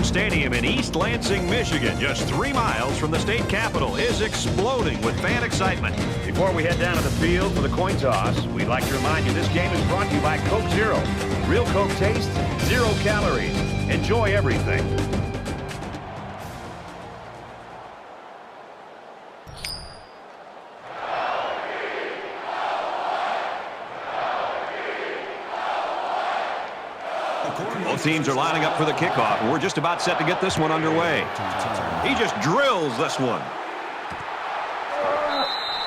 Revamped Stadium in East Lansing, Michigan, just 3 miles from the state capital, is exploding with fan excitement. Before we head down to the field for the coin toss, we'd like to remind you this game is brought to you by Coke Zero. Real Coke taste, 0 calories. Enjoy everything. Both teams are lining up for the kickoff, and we're just about set to get this one underway. He just drills this one.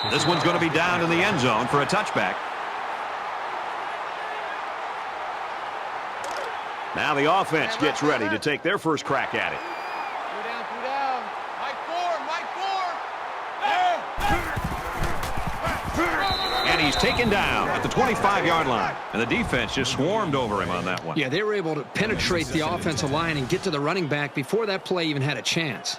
This one's going to be down in the end zone for a touchback. Now the offense gets ready to take their first crack at it. Two down. Mike four. And he's taken down at the 25-yard line. And the defense just swarmed over him on that one. Yeah, they were able to penetrate the offensive line and get to the running back before that play even had a chance.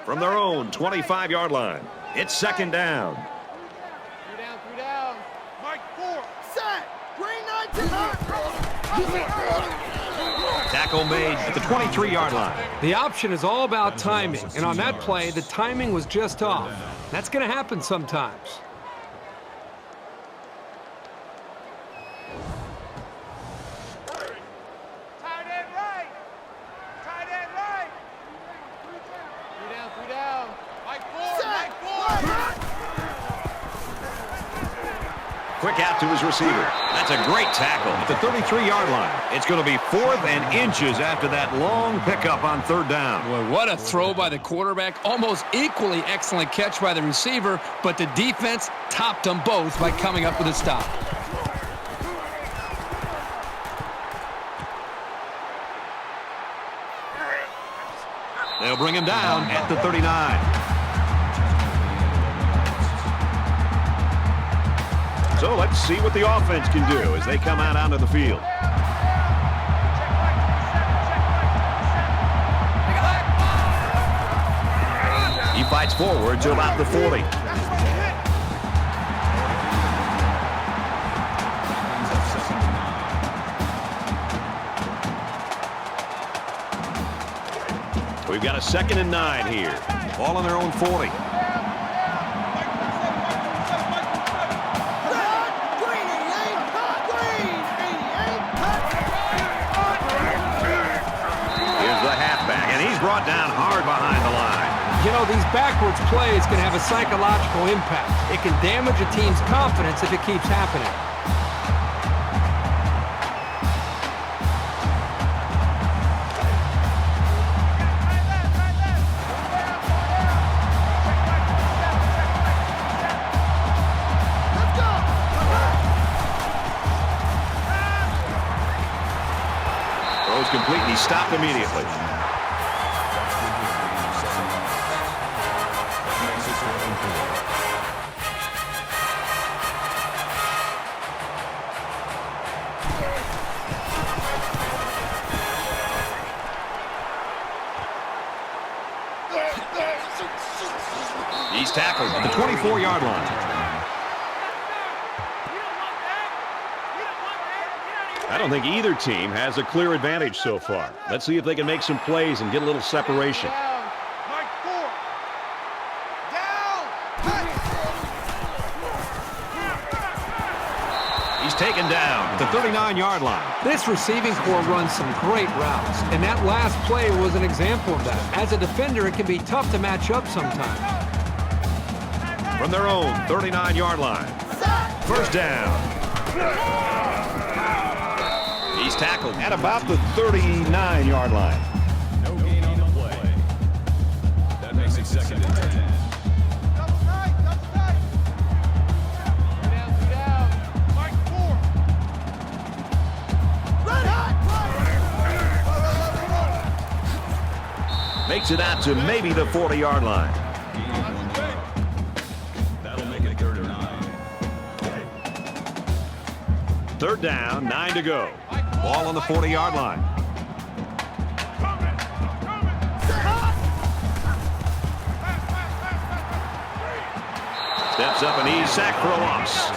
From their own 25-yard line, it's second down. Three down. Mike four. Set. Green 19. Tackle made at the 23-yard line. The option is all about timing, and on that play, the timing was just off. That's going to happen sometimes. Tight end right. Three down. Mike four. Quick out to his receiver. That's a great tackle at the 33-yard line. It's going to be 4th and inches after that long pickup on 3rd down. Boy, what a throw by the quarterback. Almost equally excellent catch by the receiver, but the defense topped them both by coming up with a stop. They'll bring him down at the 39. So let's see what the offense can do as they come out onto the field. He fights forward to about the 40. We've got a 2nd and 9 here. Ball on their own 40. Brought down hard behind the line. You know, these backwards plays can have a psychological impact. It can damage a team's confidence if it keeps happening. Throws complete and he stopped immediately. He's tackled at the 24-yard line. I don't think either team has a clear advantage so far. Let's see if they can make some plays and get a little separation. Mike four. Down. He's taken down at the 39-yard line. This receiving corps runs some great routes, and that last play was an example of that. As a defender, it can be tough to match up sometimes. From their own 39-yard line. 1st down. He's tackled at about the 39-yard line. No gain on the play. That makes it 2nd and 10. Double tight. Three down. Mike four. Red hot. Makes it out to maybe the 40-yard line. That'll make it 3rd and 9. 3rd down, 9 to go. Ball on the 40-yard line. Steps up and he's sacked for a loss.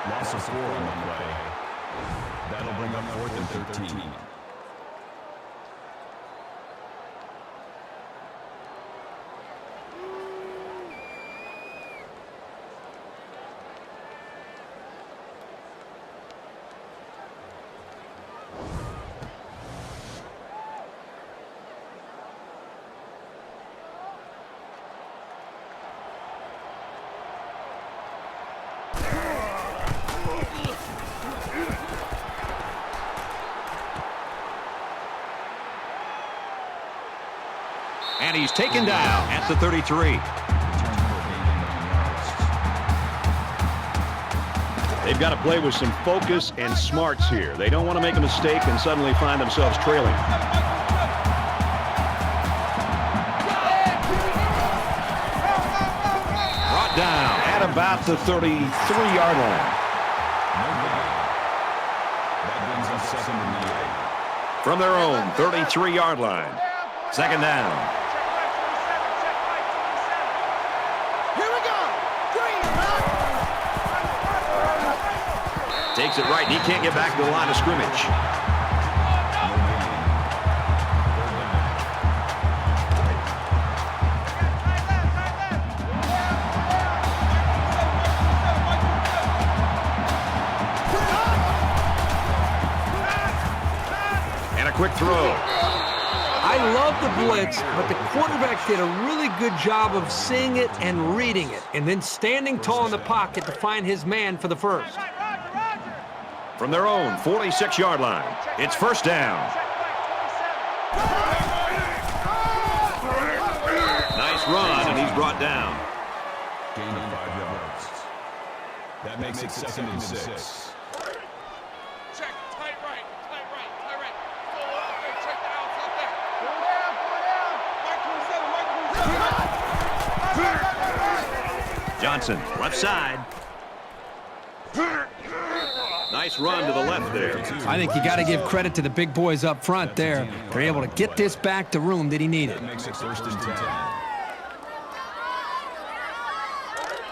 Loss of 4 on the play. That'll and 13. And he's taken down at the 33. They've got to play with some focus and smarts here. They don't want to make a mistake and suddenly find themselves trailing. Brought down At about the 33-yard line. That brings us second and 8. From their own 33-yard line. Second down. Here we go. Green. Takes it right. He can't get back to the line of scrimmage. And a quick throw. I love the blitz, but the quarterback did a really good job of seeing it and reading it, and then standing tall in the pocket to find his man for the first. From their own 46-yard line, it's first down. nice run, and he's brought down. Gain of 5 yards. That makes it second and 6. Check. Tight right. Tight right. Tight right. Full up there. Check the outs out there. Go down. Mike 27. Mike 27. Johnson, left side. Nice run to the left there. I think you got to give credit to the big boys up front there. They're able to get this back to room that he needed. That makes it first and 10.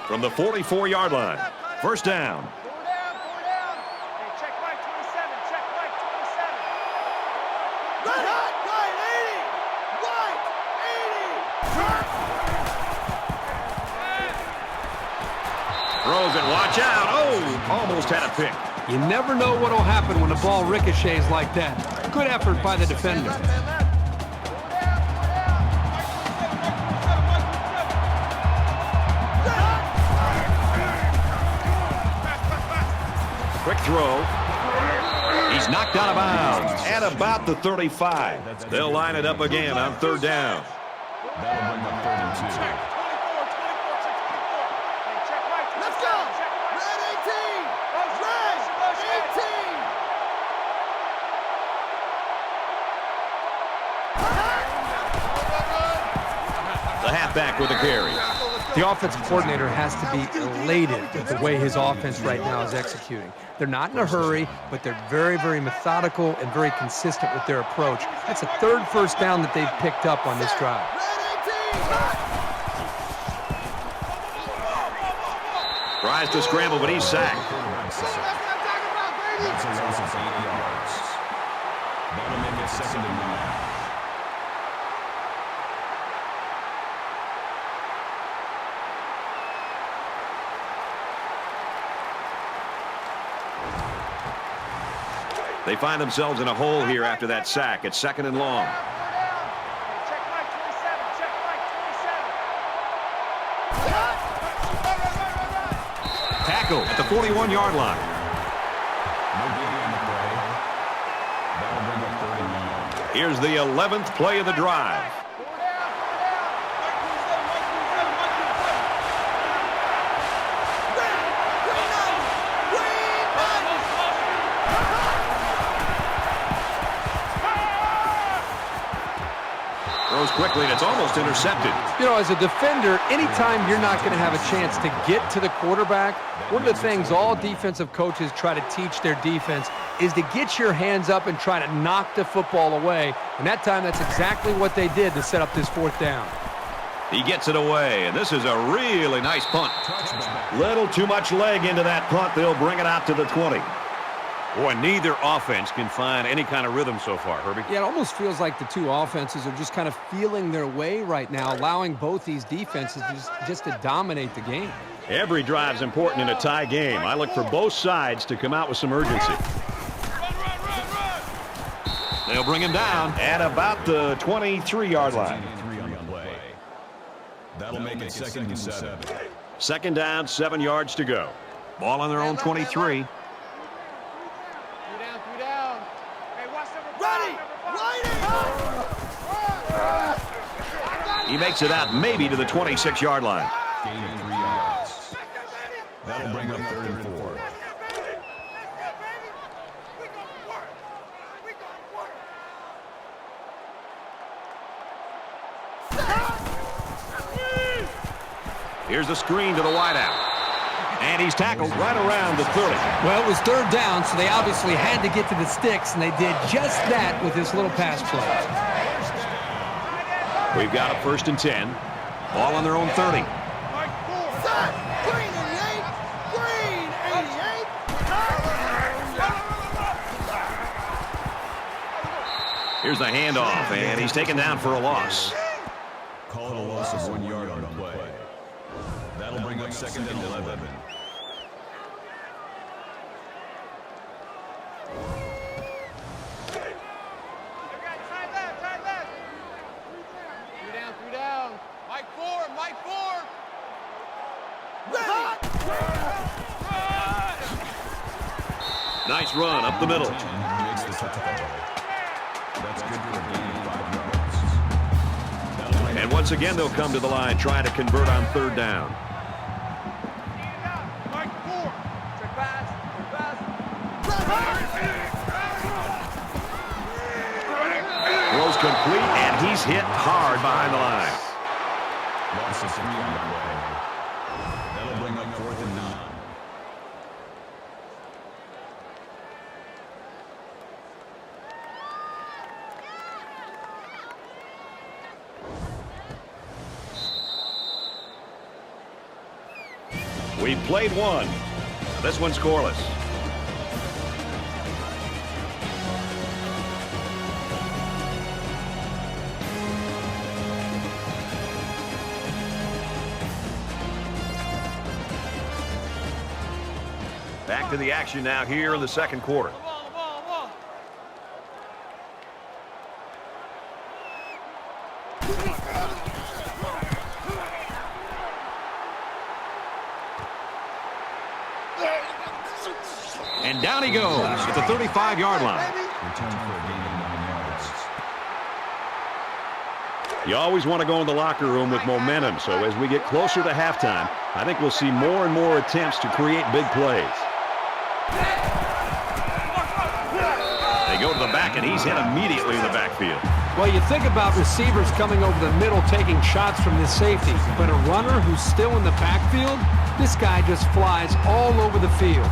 From the 44-yard line, first down. Go down. Hey, check Mike 27. Check Mike 27. Red hot. White 80. White 80. Throws it, watch out. Oh, almost had a pick. You never know what will happen when the ball ricochets like that. Good effort by the defender. Quick throw. He's knocked out of bounds at about the 35. They'll line it up again on third down. That'll bring up third and 2. Check. 24, 24, 6, 24. Hey, check Mike 27. Let's go. Check Mike. Red 18. Red 18. The halfback with a carry. The offensive coordinator has to be elated with the way his offense right now is executing. They're not in a hurry, but they're very, very methodical and very consistent with their approach. That's the third first down that they've picked up on this drive. Tries to scramble, but he's sacked. That's a loss of 8 yards. That'll make it second and 9. They find themselves in a hole here after that sack. It's second and long. Check Mike 27. Check Mike 27. Tackle at the 41-yard line. No biggie on the play. That'll bring up third and 9. Here's the 11th play of the drive. Throws quickly, and it's almost intercepted. You know, as a defender, anytime you're not going to have a chance to get to the quarterback, one of the things all defensive coaches try to teach their defense is to get your hands up and try to knock the football away. And that time, that's exactly what they did to set up this fourth down. He gets it away, and this is a really nice punt. Little too much leg into that punt. They'll bring it out to the 20. Boy, neither offense can find any kind of rhythm so far, Herbie. Yeah, it almost feels like the two offenses are just kind of feeling their way right now, allowing both these defenses just to dominate the game. Every drive's important in a tie game. I look for both sides to come out with some urgency. They'll bring him down. At about the 23-yard line. 3 on the play. That'll make it 2nd and 7. Second down, 7 yards to go. Ball on their own 23. He makes it out maybe to the 26-yard line. Gain of 3 yards. That'll bring up 3rd and 4. Here's the screen to the wideout. And he's tackled right around the 30. Well, it was 3rd down, so they obviously had to get to the sticks, and they did just that with this little pass play. We've got a 1st and 10. Ball on their own 30. Here's the handoff, and he's taken down for a loss. Call it a loss of 1 yard on the play. That'll bring up 2nd and 11. Nice run up the middle. Makes the tackle. That's good for a gain of 5 yards. That'll bring And once again, they'll come to the line, trying to convert on 3rd down. Throws complete, and he's hit hard behind the line. loss of 3 on the play. That'll bring up 4th and 9. We've played one. This one's scoreless. Back to the action now here in the second quarter. And down he goes at the 35-yard line. Return for a gain of 9 yards. You always want to go in the locker room with momentum, so as we get closer to halftime, I think we'll see more and more attempts to create big plays. They go to the back, and he's hit immediately in the backfield. Well, you think about receivers coming over the middle taking shots from this safety, but a runner who's still in the backfield, this guy just flies all over the field.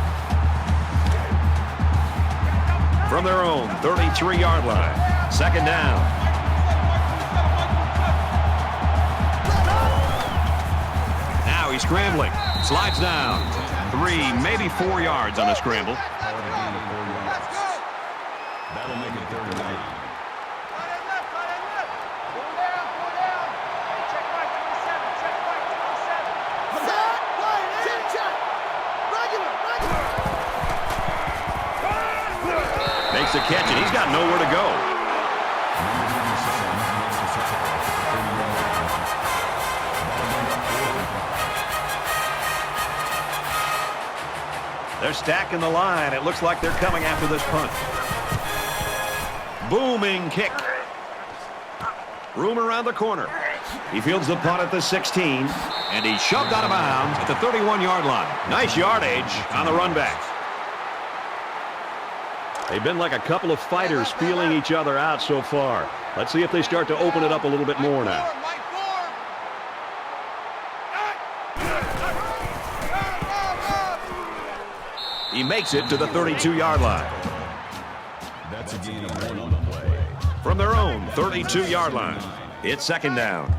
From their own 33-yard line, second down. Now he's scrambling. Slides down. 3, maybe 4 yards on a scramble. Call it a gain of 4 yards. That'll make it 3rd and 8. Makes the catch, and he's got nowhere to go. They're stacking the line. It looks like they're coming after this punt. Booming kick. Room around the corner. He fields the punt at the 16. And he's shoved out of bounds at the 31-yard line. Nice yardage on the run back. They've been like a couple of fighters feeling each other out so far. Let's see if they start to open it up a little bit more now. He makes it to the 32-yard line. That's a gain of 1 on the play. From their own 32-yard line, it's second down.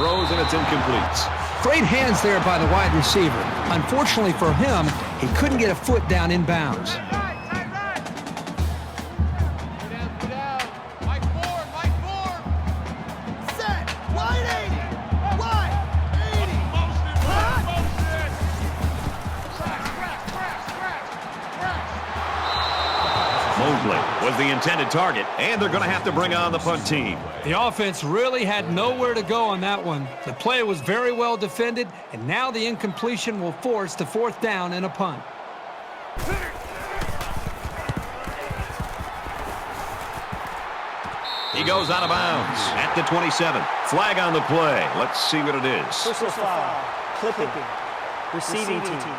Throws, and it's incomplete. Great hands there by the wide receiver. Unfortunately for him, he couldn't get a foot down in bounds. Was the intended target, and they're going to have to bring on the punt team. The offense really had nowhere to go on that one. The play was very well defended, and now the incompletion will force the 4th down and a punt. He goes out of bounds at the 27. Flag on the play. Let's see what it is. Personal foul. Clipping. Receiving team.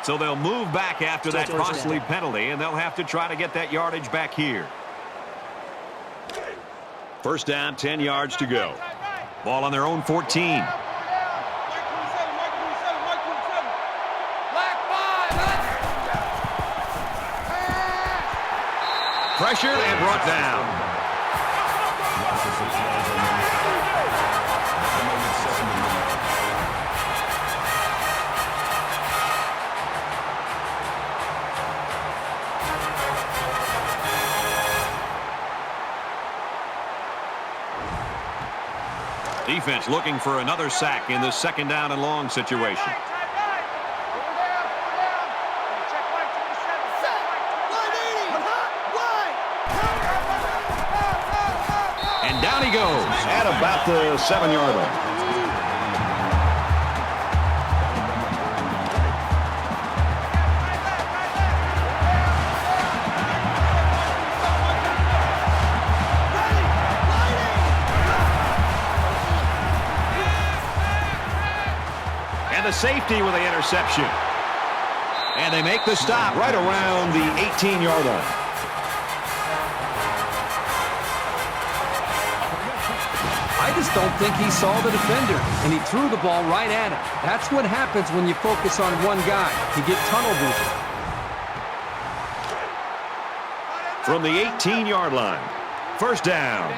So they'll move back after that costly penalty, and they'll have to try to get that yardage back here. 1st down, 10 yards to go. Ball on their own 14. Pressured and brought down. Defense looking for another sack in this 2nd down and long situation. And down he goes at about the 7-yard line. The safety with the interception. And they make the stop right around the 18-yard line. I just don't think he saw the defender, and he threw the ball right at him. That's what happens when you focus on one guy. You get tunnel vision. From the 18-yard line, 1st down.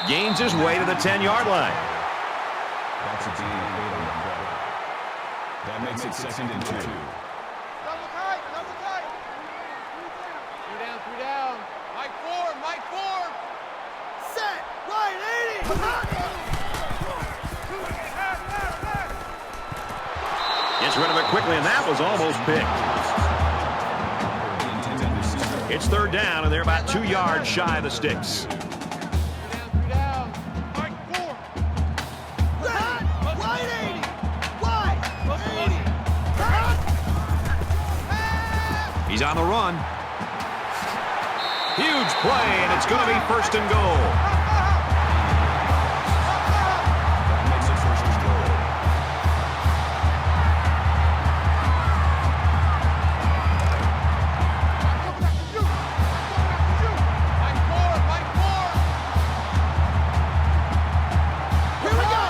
Gains his way to the 10-yard line. That's a gain of 8 on the play. That makes it 2nd and 2. Double tight, double tight. 3 down. Mike Ford. Set, right, 80. Gets rid of it quickly, and that was almost picked. It's 3rd down, and they're about 2 yards shy of the sticks. He's on the run. Huge play, and it's going to be 1st and goal. That makes it 1st and goal. Here we go.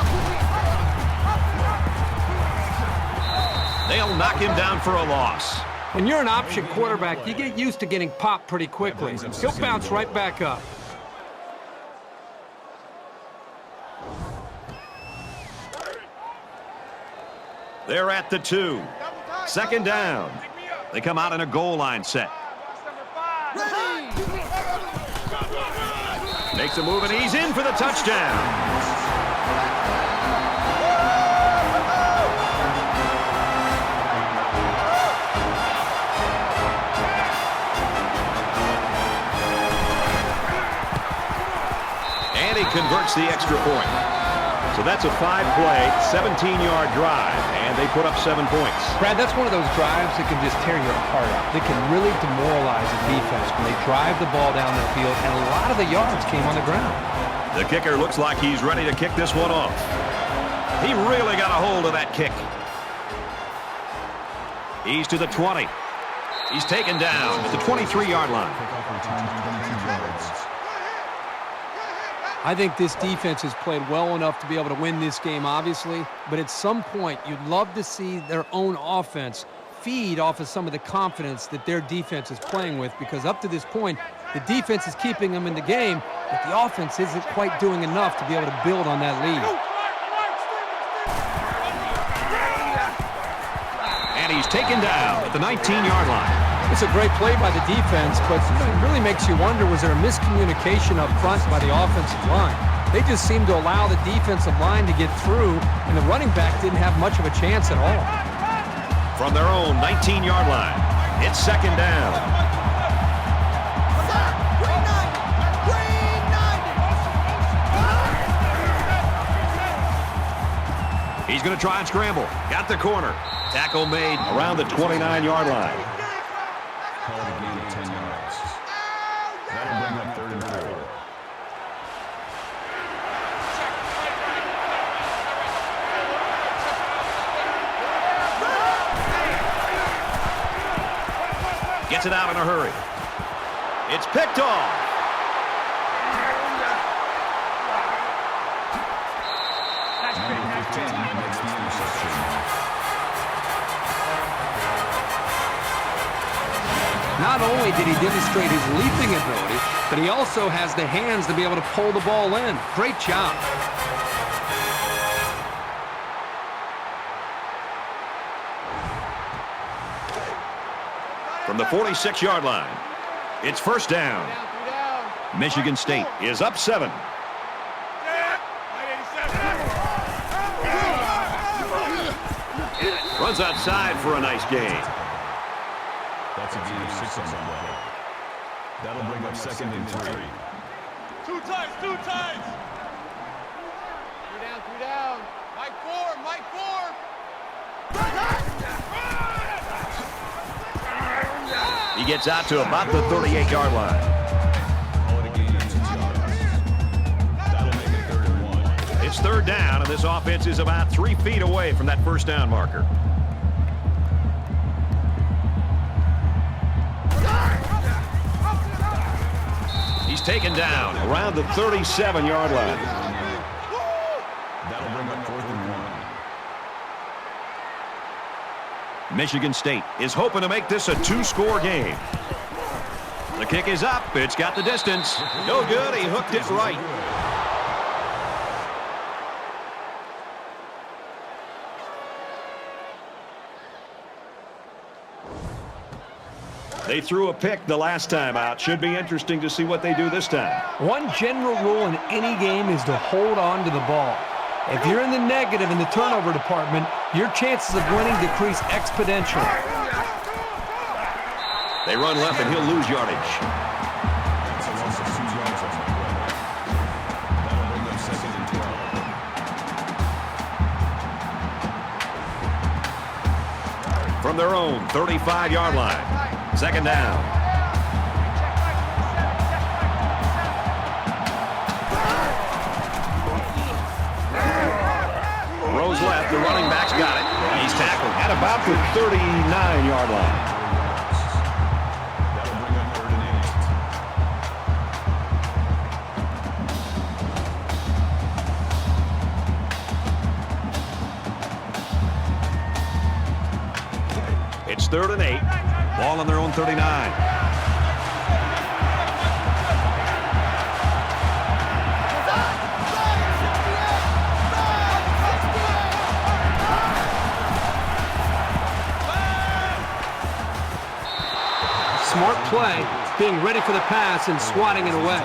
They'll knock him down for a loss. When you're an option quarterback, you get used to getting popped pretty quickly. He'll bounce right back up. They're at the 2. 2nd down. They come out in a goal line set. Makes a move, and he's in for the touchdown. And he converts the extra point. So that's a 5-play, 17-yard drive, and they put up 7 points. Brad, that's one of those drives that can just tear your heart out. They can really demoralize a defense when they drive the ball down the field, and a lot of the yards came on the ground. The kicker looks like he's ready to kick this one off. He really got a hold of that kick. He's to the 20. He's taken down at the 23-yard line. I think this defense has played well enough to be able to win this game, obviously, but at some point you'd love to see their own offense feed off of some of the confidence that their defense is playing with, because up to this point, the defense is keeping them in the game, but the offense isn't quite doing enough to be able to build on that lead. And he's taken down at the 19-yard line. It's a great play by the defense, but it really makes you wonder, was there a miscommunication up front by the offensive line? They just seemed to allow the defensive line to get through, and the running back didn't have much of a chance at all. From their own 19-yard line, it's second down. He's going to try and scramble. Got the corner. Tackle made Around the 29-yard line. Called a gain of 10 yards. That'll bring up 3rd and 4. Gets it out in a hurry. It's picked off. Not only did he demonstrate his leaping ability, but he also has the hands to be able to pull the ball in. Great job. From the 46-yard line, it's first down. Michigan State is up 7. Runs outside for a nice gain. That's a gain of 6 on the play. That'll bring up 2nd and 3. Two times. Three down. Mike Ford. He gets out to about the 38-yard line. Call it a gain of 2 yards. That'll make it 3rd and 1. It's third down, and this offense is about 3 feet away from that first down marker. He's taken down around the 37-yard line. That'll bring up 4th and 1. Michigan State is hoping to make this a 2-score game. The kick is up. It's got the distance. No good. He hooked it right. They threw a pick the last time out. Should be interesting to see what they do this time. One general rule in any game is to hold on to the ball. If you're in the negative in the turnover department, your chances of winning decrease exponentially. They run left, and he'll lose yardage. That's a loss of 2 yards on the play. That'll bring up 2nd and 12. From their own 35-yard line. Second down. Rose left. The running back's got it. He's tackled at about the 39-yard line. That'll bring up 3rd and 8. It's 3rd and 8. Ball on their own 39. Smart play, being ready for the pass and swatting it away.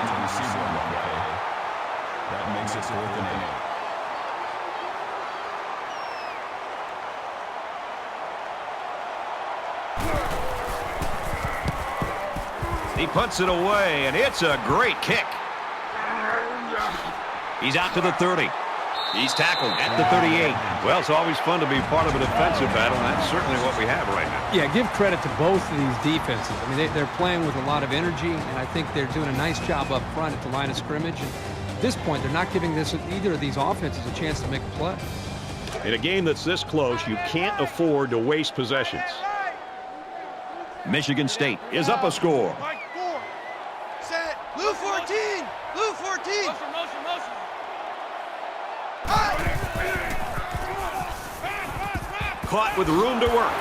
That makes it 4th and 8. He puts it away, and it's a great kick. He's out to the 30. He's tackled at the 38. Well, it's always fun to be part of a defensive battle, and that's certainly what we have right now. Yeah, give credit to both of these defenses. I mean, they're playing with a lot of energy, and I think they're doing a nice job up front at the line of scrimmage. And at this point, they're not giving either of these offenses a chance to make a play. In a game that's this close, you can't afford to waste possessions. Michigan State is up a score. Mike Ford. Set. Blue 14. Blue 14. Motion. Caught with room to work.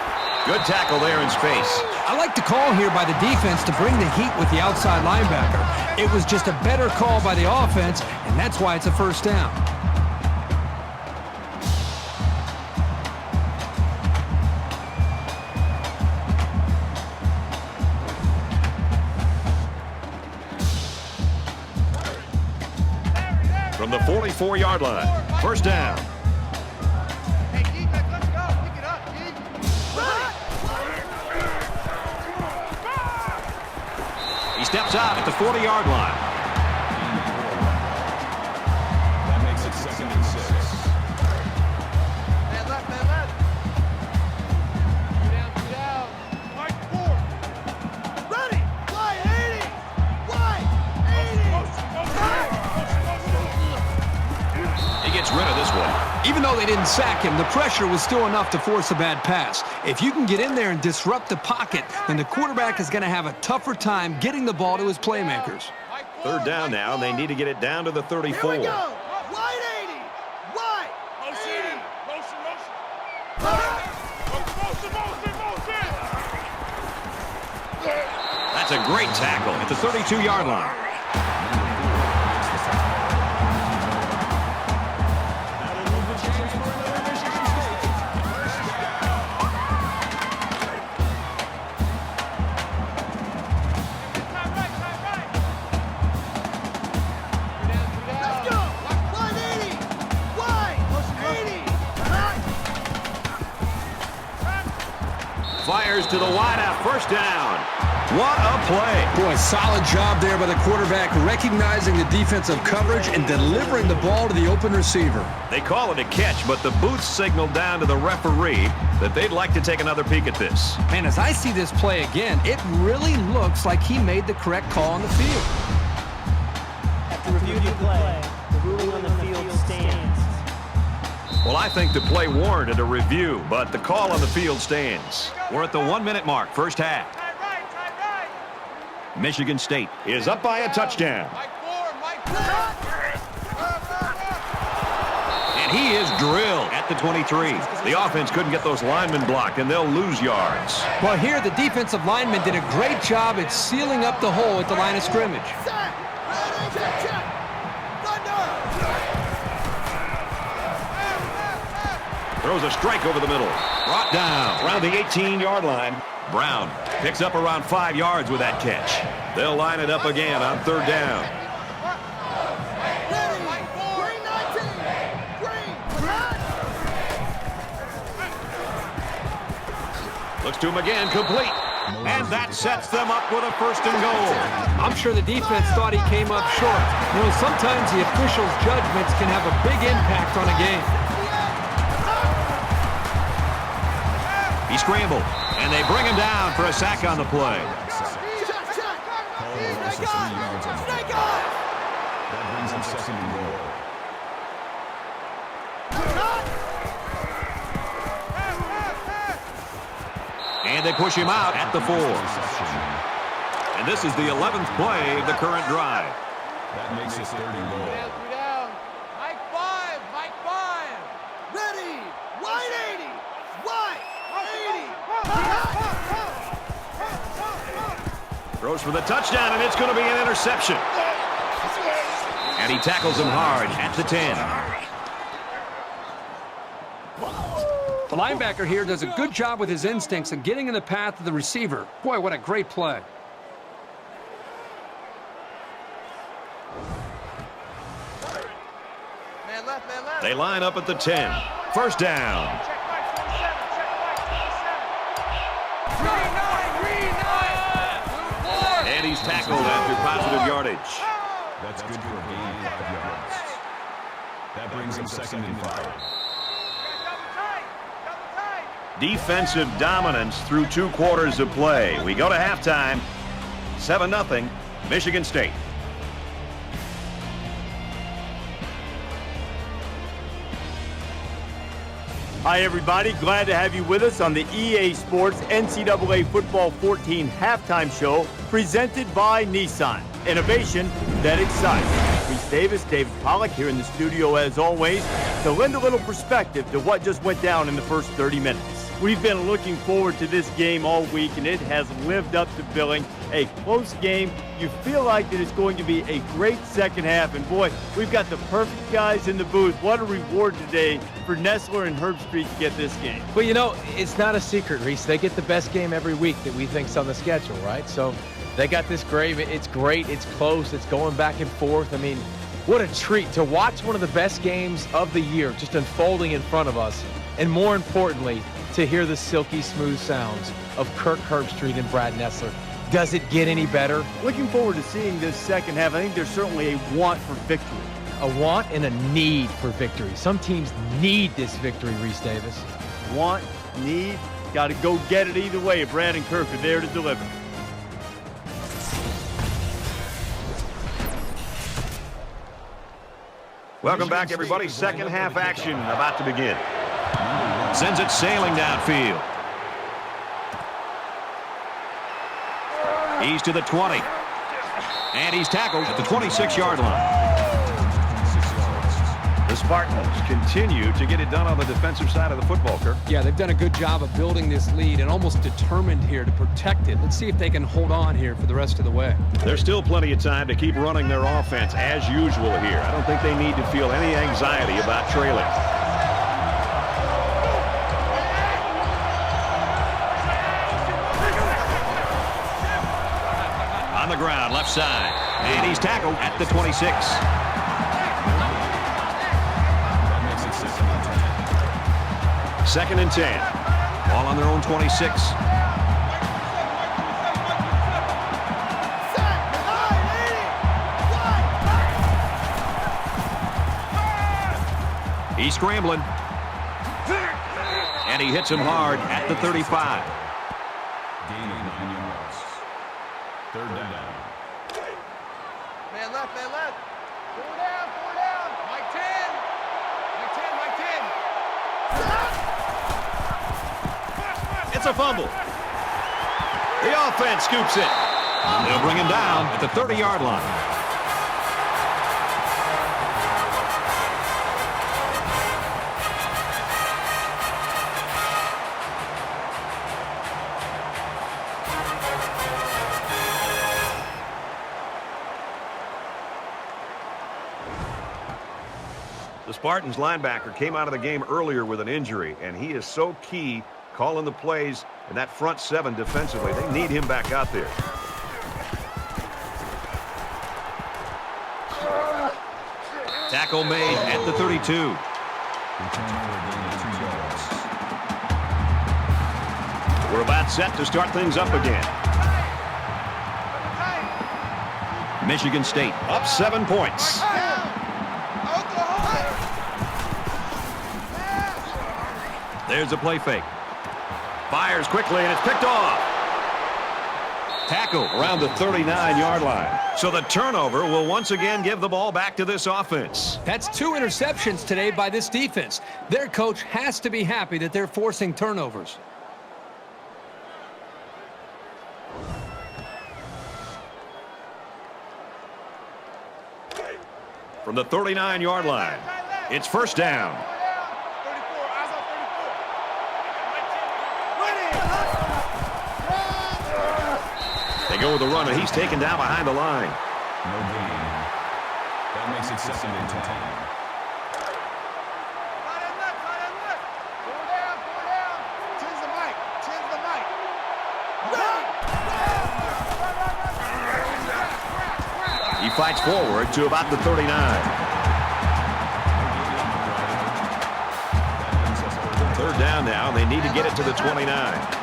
Good tackle there in space. I like the call here by the defense to bring the heat with the outside linebacker. It was just a better call by the offense, and that's why it's a first down. From the 44-yard line, first down. Hey, defense, let's go. Pick it up, D. He steps out at the 40-yard line. That makes it 2nd and 6. Man left. Get down. Mike 4. Ready. Wide 80. Wide 80. He gets rid of this one. Even though they didn't sack him, the pressure was still enough to force a bad pass. If you can get in there and disrupt the pocket, then the quarterback is going to have a tougher time getting the ball to his playmakers. Third down now, and they need to get it down to the 34. Here we go. Wide 80. Wide 80. Motion. That's a great tackle at the 32-yard line. Let's go. Wide 80. Wide 80. Fires to the wideout, first down. What a play. Boy, solid job there by the quarterback, recognizing the defensive coverage and delivering the ball to the open receiver. They call it a catch, but the booth signaled down to the referee that they'd like to take another peek at this. Man, as I see this play again, it really looks like he made the correct call on the field. To review the play, the ruling on the field stands. Well, I think the play warranted a review, but the call on the field stands. We're at the 1-minute mark, first half. Tight right. Michigan State is up by a touchdown. Mike 4. And he is drilled at the 23. The offense couldn't get those linemen blocked, and they'll lose yards. Well, here the defensive lineman did a great job at sealing up the hole at the line of scrimmage. Set. Ready. Check. Thunder. Throws a strike over the middle. Brought down around the 18-yard line. Brown picks up around 5 yards with that catch. They'll line it up again on third down. Ready. Green 19. Green. Looks to him again, complete. And that sets them up with a first and goal. I'm sure the defense thought he came up short. You know, sometimes the officials' judgments can have a big impact on a game. He scrambled, and they bring him down for a sack on the play. Check. Snake eye. That brings him 2nd and goal. And they push him out at the 4. And this is the 11th play of the current drive. That makes it 3rd and goal. Down. Mike 5. Ready. Wide 80. Wide 80. Throws for the touchdown, and it's going to be an interception. And he tackles him hard at the 10. The linebacker here does a good job with his instincts of getting in the path of the receiver. Boy, what a great play. Man left. They line up at the 10. First down. Check right 47. Green 9. And he's tackled after positive yardage. That's good for a gain of 5 yards. That brings him 2nd and 5. Defensive dominance through 2 quarters of play. We go to halftime. 7-0, Michigan State. Hi, everybody. Glad to have you with us on the EA Sports NCAA Football 14 halftime show presented by Nissan. innovation that excites. Reese Davis, David Pollack here in the studio as always to lend a little perspective to what just went down in the first 30 minutes. We've been looking forward to this game all week, and it has lived up to billing. A close game. You feel like that it's going to be a great second half, and boy, we've got the perfect guys in the booth. What a reward today for Nessler and Herbstreit to get this game. Well, you know, it's not a secret, Reese. They get the best game every week that we think's on the schedule, right? So they got this great. It's great. It's close. It's going back and forth. I mean, what a treat to watch one of the best games of the year just unfolding in front of us, and more importantly, to hear the silky smooth sounds of Kirk Herbstreit and Brad Nessler. Does it get any better? Looking forward to seeing this second half. I think there's certainly a want for victory. A want and a need for victory. Some teams need this victory, Reese Davis. Want, need, got to go get it either way. Brad and Kirk are there to deliver. Welcome back, everybody. Second half action about to begin. Sends it sailing downfield. He's to the 20. And he's tackled at the 26-yard line. The Spartans continue to get it done on the defensive side of the football, Kirk. Yeah, they've done a good job of building this lead and almost determined here to protect it. Let's see if they can hold on here for the rest of the way. There's still plenty of time to keep running their offense as usual here. I don't think they need to feel any anxiety about trailing. On the ground, left side. And he's tackled at the 26. Second and 10. Ball on their own 26. He's scrambling. And he hits him hard at the 35. Gain of 9 yards. Third down. Man left, man left. Four down, four down. Mike 10. Mike 10, Mike 10. It's a fumble. The offense scoops it. They'll bring him down at the 30-yard line. The Spartans linebacker came out of the game earlier with an injury, and he is so key calling the plays in that front seven defensively. They need him back out there. Tackle made at the 32. Return for a gain of 2 yards. We're about set to start things up again. Michigan State Up 7 points. There's a play fake. Fires quickly, and it's picked off. Tackle Around the 39-yard line. So the turnover will once again give the ball back to this offense. That's 2 interceptions today by this defense. Their coach has to be happy that they're forcing turnovers. From the 39-yard line, it's first down. 34, eyes on 34. They go with the run, and he's taken down behind the line. No gain. That makes it 2nd and 10. Four down, four down. Chin's the mic, chin's the mic. He fights forward to about the 39. Third down now. They need to get it to the 29.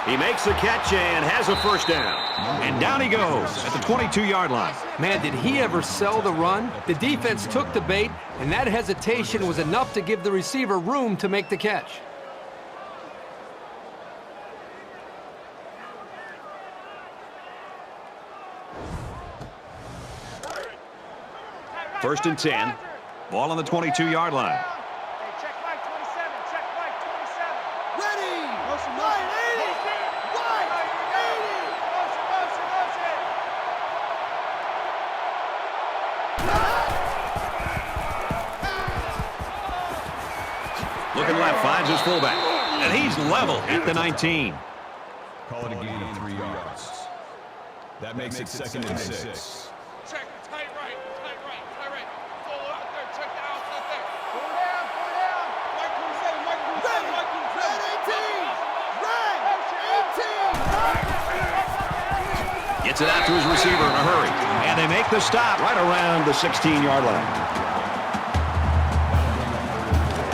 He makes the catch and has a first down. And down he goes at the 22-yard line. Man, did he ever sell the run? The defense took the bait, and that hesitation was enough to give the receiver room to make the catch. First and 10. Ball on the 22-yard line. Hey, check Mike 27. Check Mike 27. Ready. Motion, Wide motion. 80. Wide 80. Motion, motion, motion. Looking left, finds his fullback. And he's level at the 19. Call it a gain of 3 yards. That makes it 2nd and 6. Check tight right, tight right, tight right. Full out there, check the outside there. Pull down, pull down. Mike 27, Mike 27, Mike 27. Red 18. Red 18. Gets it out to his receiver in a hurry. And they make the stop right around the 16-yard line.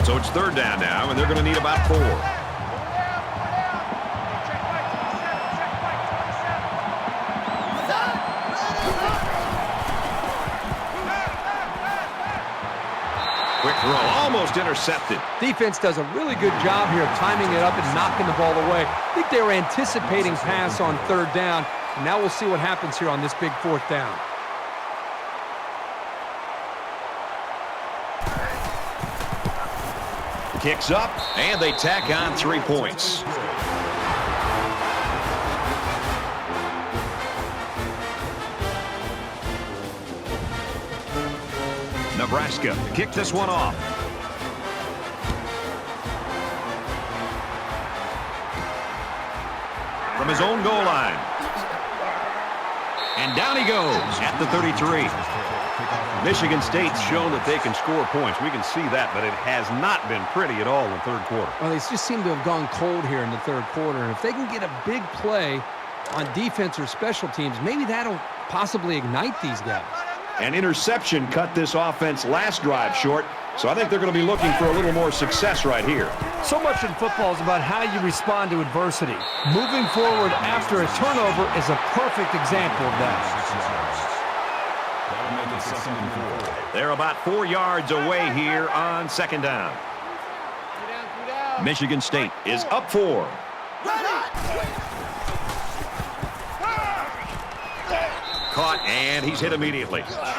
So it's 3rd down now, and they're going to need about 4. Pull down, pull down. Hey, check Mike 27. Check Mike 27. Quick throw, almost intercepted. Defense does a really good job here of timing it up and knocking the ball away. I think they were anticipating pass on 3rd down, and now we'll see what happens here on this big 4th down. Kicks up, and they tack on 3 points. Nebraska kick this one off. From his own goal line. And down he goes at the 33. Michigan State's shown that they can score points. We can see that, but it has not been pretty at all in the 3rd quarter. Well, they just seem to have gone cold here in the 3rd quarter. And if they can get a big play on defense or special teams, maybe that'll possibly ignite these guys. An interception cut this offense last drive short, so I think they're going to be looking for a little more success right here. So much in football is about how you respond to adversity. Moving forward after a turnover is a perfect example of that. That'll make it 2nd and 4. They're about 4 yards away here on 2nd down. Michigan State is up 4. Caught, and he's hit immediately. That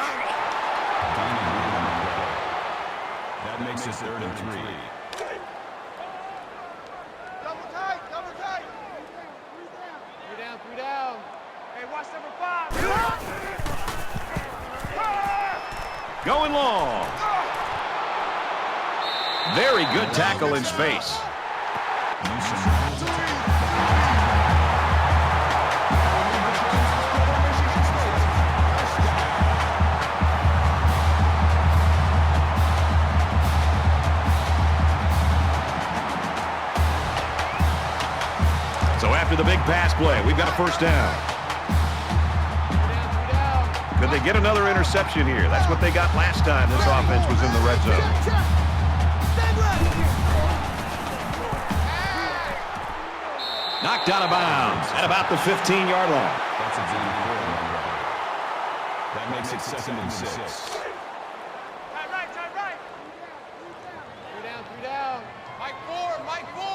makes it 3rd and 3. Double tight, double tight. 3 down, 3 down. Hey, watch number 5. Going long. Very good tackle in space. So after the big pass play, we've got a 1st down. Could they get another interception here? That's what they got last time this offense was in the red zone. Knocked out of bounds at about the 15-yard line. That's a gain of 4 on the run. That makes it 2nd and 6. Tight right, tight right. 3 down, 3 down. Mike 4, Mike 4.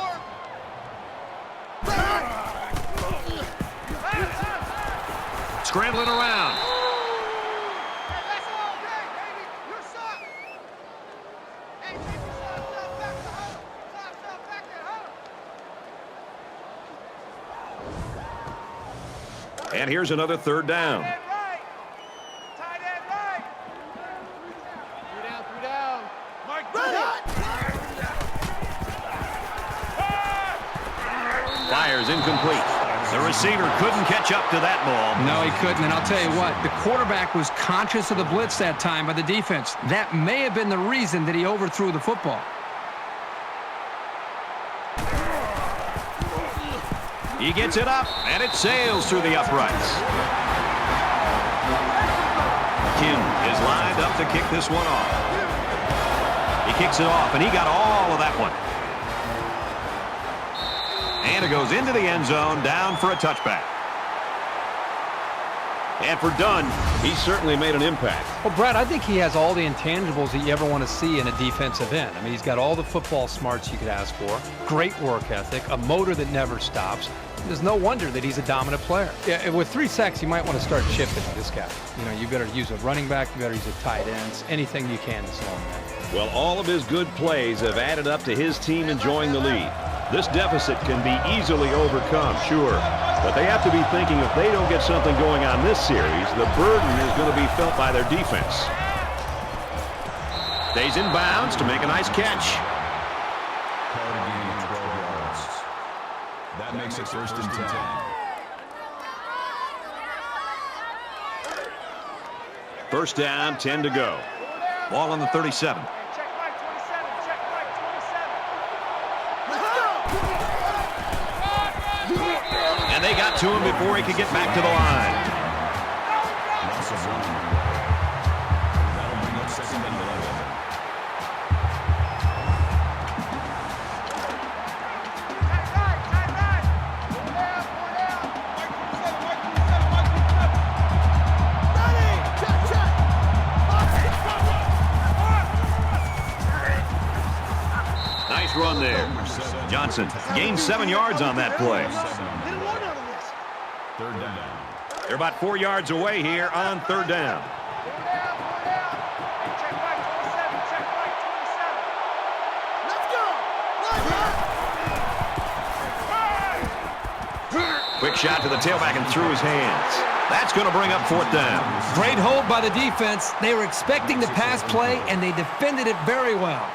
Scrambling around. Hey, that's all day, baby. You're shot. Hey, take your shot back to home. Shot back at home. And here's another 3rd down. Tight end right. Tight end right. 3 down. Mike Fires incomplete. The receiver couldn't catch up to that ball. No, he couldn't, and I'll tell you what, the quarterback was conscious of the blitz that time by the defense. That may have been the reason that he overthrew the football. He gets it up, and it sails through the uprights. Kim is lined up to kick this one off. He kicks it off, and he got all of that one. And it goes into the end zone, down for a touchback. And for Dunn, he certainly made an impact. Well, Brad, I think he has all the intangibles that you ever want to see in a defensive end. I mean, he's got all the football smarts you could ask for, great work ethic, a motor that never stops, there's no wonder that he's a dominant player. Yeah, with 3 sacks, you might want to start chipping this guy. You know, you better use a running back, you better use a tight ends, anything you can to slow him down. Well, all of his good plays have added up to his team enjoying the lead. This deficit can be easily overcome, sure. But they have to be thinking if they don't get something going on this series, the burden is going to be felt by their defense. Stays in bounds to make a nice catch. Called a gain of 12 yards. That makes it 1st and 10. First down, 10 to go. Ball on the 37. Check Mike 27. Check Mike 27. And they got to him before he could get back to the line. Loss of 1. That'll bring up 2nd and 11. Tight right. Going down. Ready. Check. Nice run there. Johnson gained 7 yards on that play. Didn't want none of this. 3rd down. They're about 4 yards away here on 3rd down. Going down. Check Mike 27. Check Mike 27. Let's go. Quick shot to the tailback and through his hands. That's going to bring up 4th down. Great hold by the defense. They were expecting the pass play, and they defended it very well.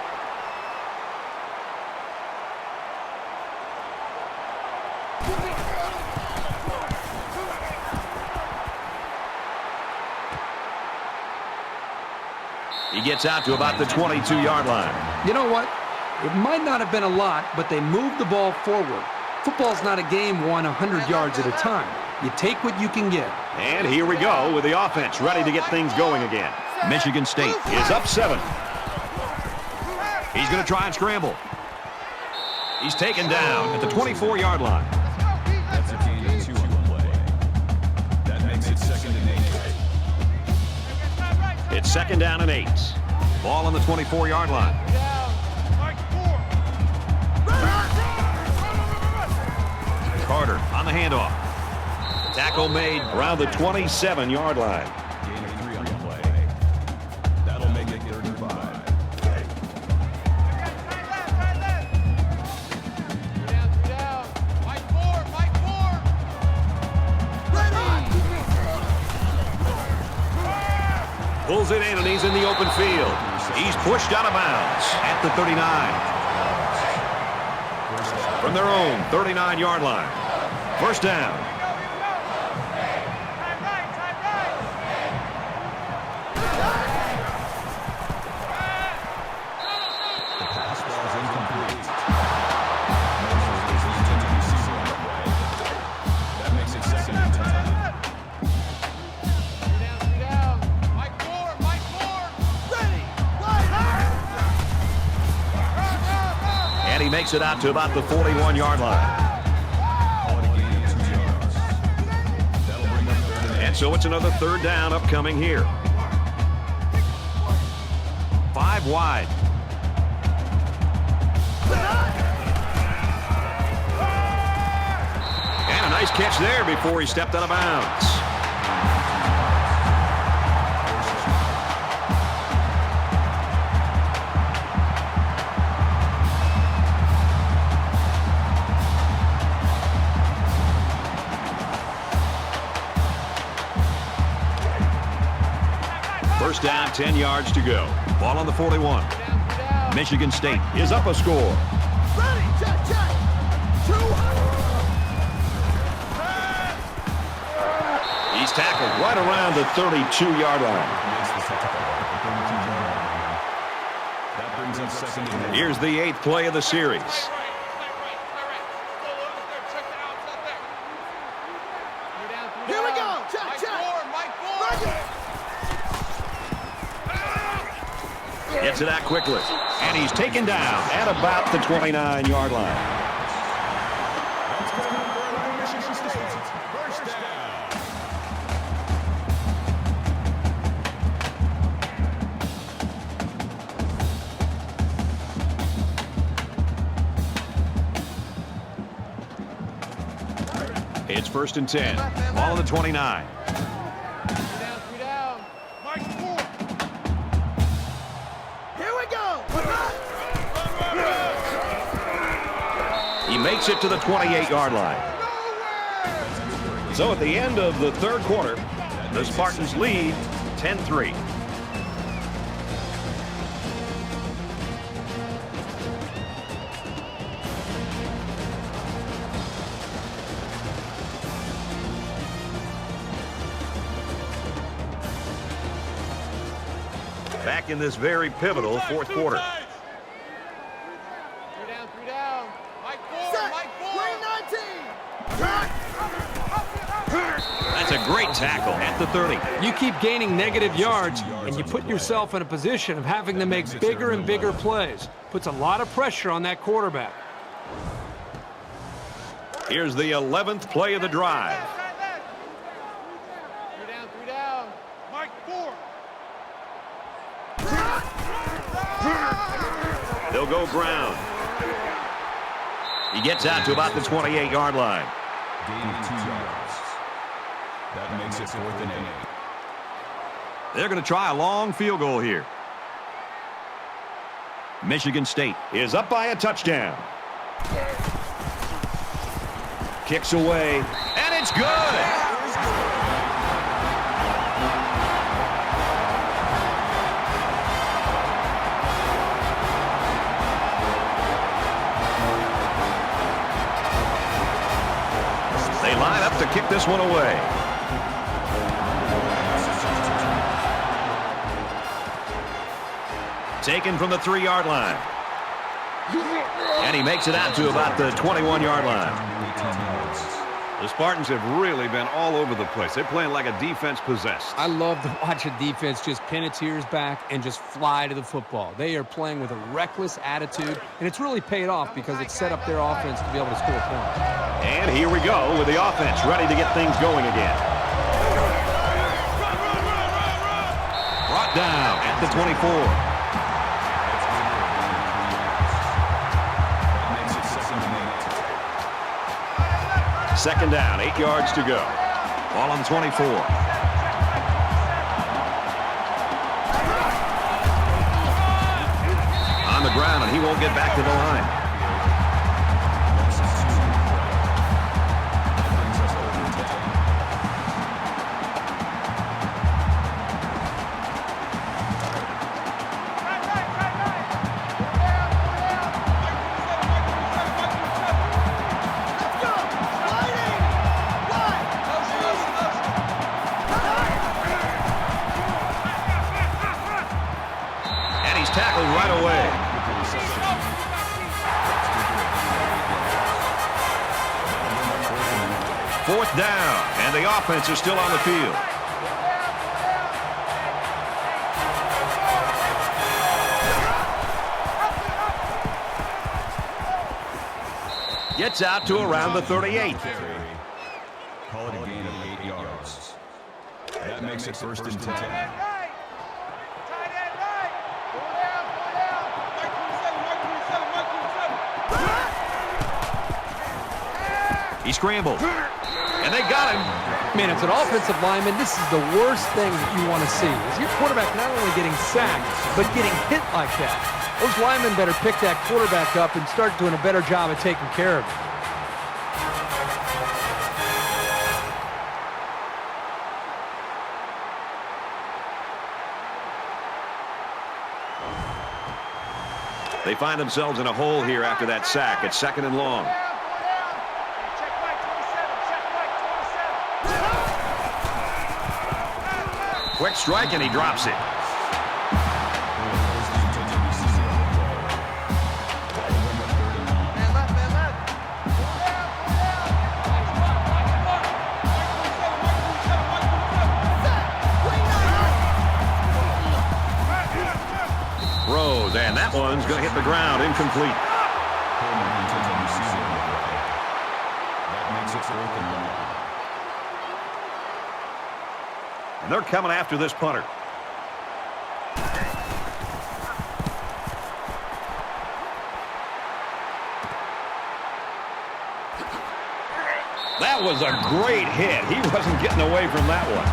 He gets out to about the 22-yard line. You know what? It might not have been a lot, but they moved the ball forward. Football's not a game won 100 yards at a time. You take what you can get. And here we go with the offense ready to get things going again. Michigan State Is up 7. He's going to try and scramble. He's taken down at the 24-yard line. That's a gain of 2 on the play. That makes it 2nd and 8. It's 2nd down and 8. Ball on the 24-yard line. Carter on the handoff. Tackle made Around the 27-yard line. Gain of 3 on the play. That'll make it 3rd and 5. Pulls it in, and he's in the open field. He's pushed out of bounds at the 39. From their own 39-yard line. First down. The pass ball is incomplete. That makes it 2nd and 10. And he makes it out to about the 41-yard line. Call it a gain of 2 yards. That'll bring up 3rd and 8. And so it's another 3rd down upcoming here. 5 wide. And a nice catch there before he stepped out of bounds. First down, 10 yards to go. Ball on the 41. Michigan State is up a score. He's tackled right around the 32-yard line. Makes the tackle at the 32-yard line. That brings up 2nd and 8. Here's the 8th play of the series. Here we go. Check. Gets it out quickly. And he's taken down at about the 29-yard line. That's going to be Michigan State. First down. It's 1st and 10. Ball on the 29. 3 down. Mike, 4. Here we go. He makes it to the 28-yard line. So at the end of the 3rd quarter, the Spartans lead 10-3. Back in this very pivotal 4th quarter. 3 down. Mike, 4. Set. Mike, 4. Green 19. That's a great tackle at the 30. You keep gaining negative yards, and you put yourself in a position of having to make bigger and bigger plays. Puts a lot of pressure on that quarterback. Here's the 11th play of the drive. 3 down. Mike, 4. They'll go ground. He gets out to about the 28-yard line. Gain of 2 yards. That makes it 4th and 8. They're going to try a long field goal here. Michigan State Is up by a touchdown. Kicks away. and it's good. They line up to kick this one away. Taken from the 3-yard line. And he makes it out to about the 21-yard line. 18 yards. The Spartans have really been all over the place. They're playing like a defense possessed. I love to watch a defense just pin its ears back and just fly to the football. They are playing with a reckless attitude, and it's really paid off because it set up their offense to be able to score points. And here we go with the offense ready to get things going again. Brought down at the 24. That makes it 2nd and 8. 2nd down, 8 yards to go. Ball on the 24. On the ground, and he won't get back to the line. Let's go. Sliding. Right. And he's tackled right away. 4th down, and the offense is still on the field. Gets out to around the 38. Call it a gain of 8 yards. That makes it 1st and 10. Tight end right. 4 down. Mike, 27. He scrambled, and they got him. Man, as an offensive lineman, this is the worst thing that you want to see. Is your quarterback not only getting sacked, but getting hit like that. Those linemen better pick that quarterback up and start doing a better job of taking care of it. They find themselves in a hole here after that sack. It's 2nd and long. Check Mike 27. Quick strike, and he drops it. Man left. Throws, and that one's going to hit the ground, incomplete. That makes it 4th and 1. And they're coming after this punter. That That was a great hit. He wasn't getting away from that one.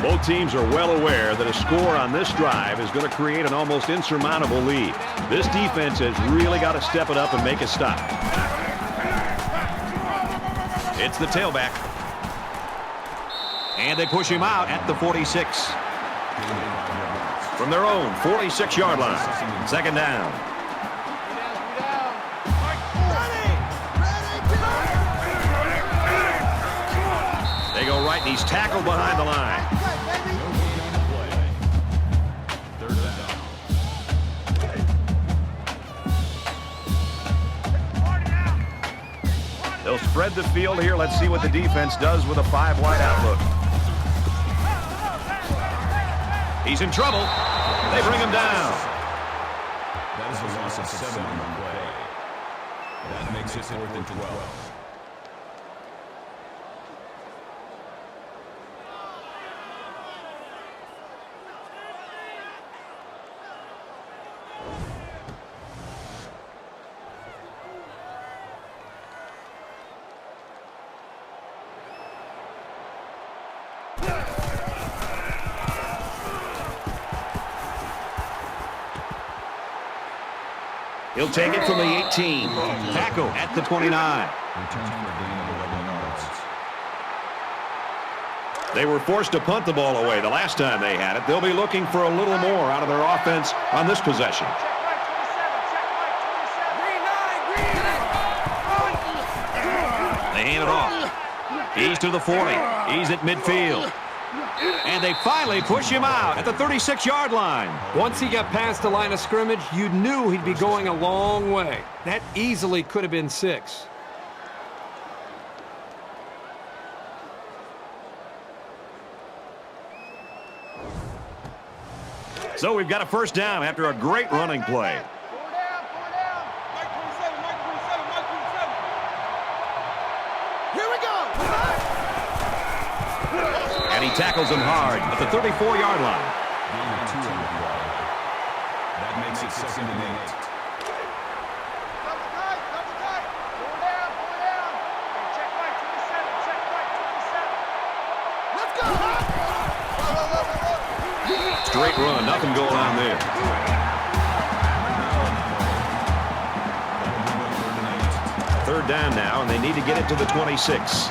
Both teams are well aware that a score on this drive is going to create an almost insurmountable lead. This defense has really got to step it up and make a stop. It's the tailback. And they push him out at the 46. From their own 46-yard line. Second down. They go right, and he's tackled behind the line. They'll spread the field here. Let's see what the defense does with a 5-wide outlook. He's in trouble. They bring him down. That is a loss of 7 on the play. That makes it 4th and 12. He'll take it from the 18. Tackle at the 29. Returns for a gain of 11 yards. They were forced to punt the ball away the last time they had it. They'll be looking for a little more out of their offense on this possession. They hand it off. He's to the 40. He's at midfield. And they finally push him out at the 36-yard line. Once he got past the line of scrimmage, you knew he'd be going a long way. That easily could have been 6. So we've got a first down after a great running play. Here we go. And he tackles him hard at the 34-yard line. Gain of 2 on the play. That makes it 2nd and 8. Double tight, double tight. Four down, four down. Hey, check right, 27, check right, 27. Let's go. Straight run, nothing going on there. Third down now, and they need to get it to the 26.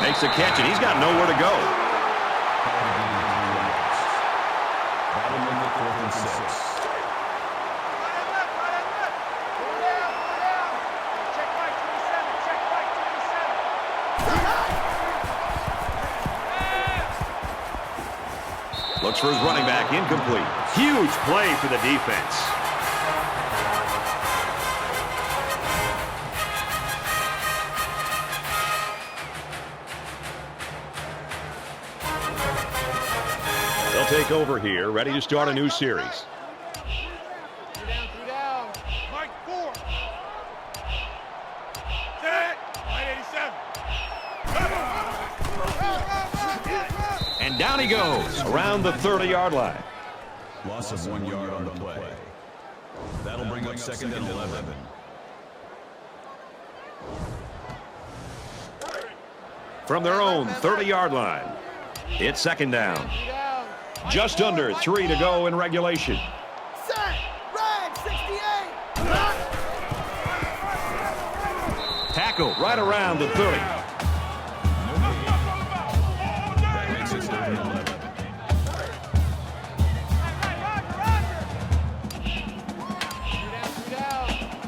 Makes the catch, and he's got nowhere to go. Battle in the 4th and 6. Looks for his running back, incomplete. Huge play for the defense. They'll take over here, ready to start a new series. 3 down. Mike 4. Set. 987. And down he goes. Around the 30-yard line. Loss of 1 yard on the play. That'll bring up 2nd and 11. From their own 30-yard line. It's second down. Just under 3 to go in regulation. Set. Rag, 68. Tackle right around the 30. That makes it 3rd and 11.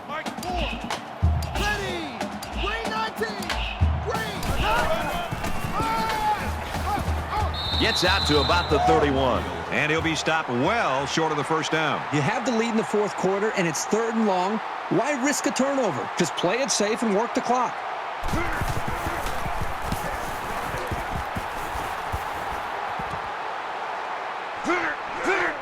Mike 4. Ready. Green 19. Green. Gets out to about the 31. And he'll be stopped well short of the first down. You have the lead in the fourth quarter, and it's 3rd and long. Why risk a turnover? Just play it safe and work the clock.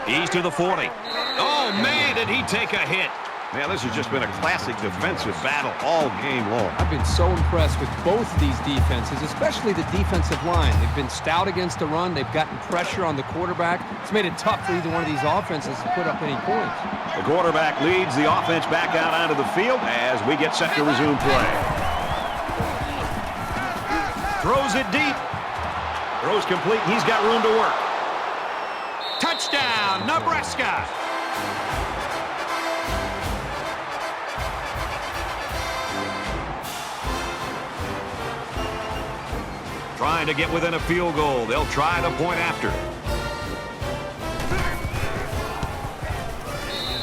He's to the 40. Oh, man, did he take a hit. Man, this has just been a classic defensive battle all game long. I've been so impressed with both of these defenses, especially the defensive line. They've been stout against the run. They've gotten pressure on the quarterback. It's made it tough for either one of these offenses to put up any points. The quarterback leads the offense back out onto the field as we get set to resume play. Throws it deep. Throws complete. He's got room to work. Touchdown, Nebraska. Trying to get within a field goal. They'll try the point after.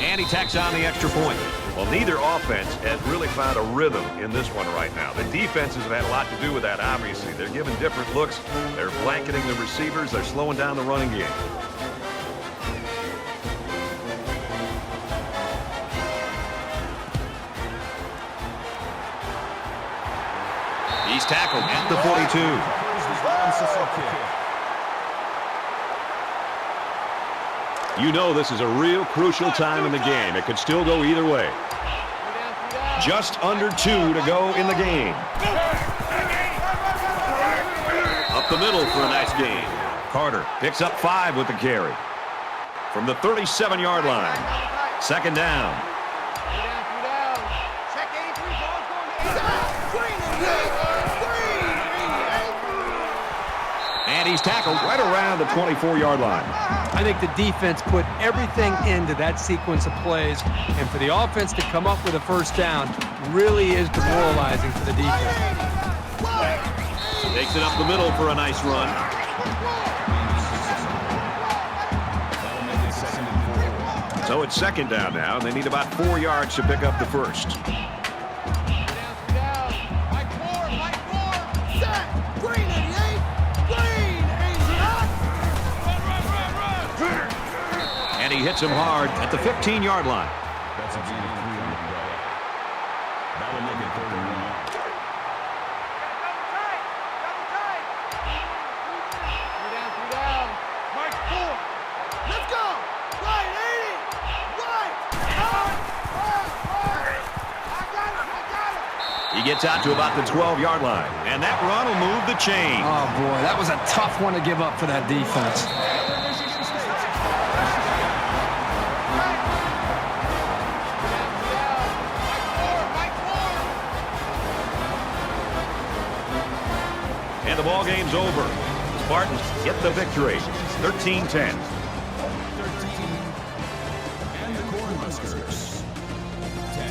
And he tacks on the extra point. Well, neither offense has really found a rhythm in this one right now. The defenses have had a lot to do with that, obviously. They're giving different looks. They're blanketing the receivers. They're slowing down the running game. He's tackled at the 42. You know this is a real crucial time in the game. It could still go either way. Just under 2 to go in the game. Up the middle for a nice gain. Carter picks up 5 with the carry. From the 37-yard line. Second down. Check 83 balls going to 88. And he's tackled right around the 24-yard line. I think the defense put everything into that sequence of plays, and for the offense to come up with a first down really is demoralizing for the defense. Takes it up the middle for a nice run. So it's second down now, and they need about 4 yards to pick up the first. And he hits him hard at the 15-yard line. That's a gain of 3 on the play. That will make it 3rd and 1. Mike 4. Let's go. Right, 80. Right. I got it. He gets out to about the 12-yard line. And that run will move the chain. Oh, boy, that was a tough one to give up for that defense. And the ball game's over. The Spartans get the victory, 13-10. And the Cornhuskers.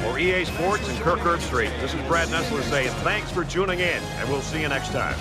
For EA Sports and Kirk Herbstreit, this is Brad Nessler saying thanks for tuning in, and we'll see you next time.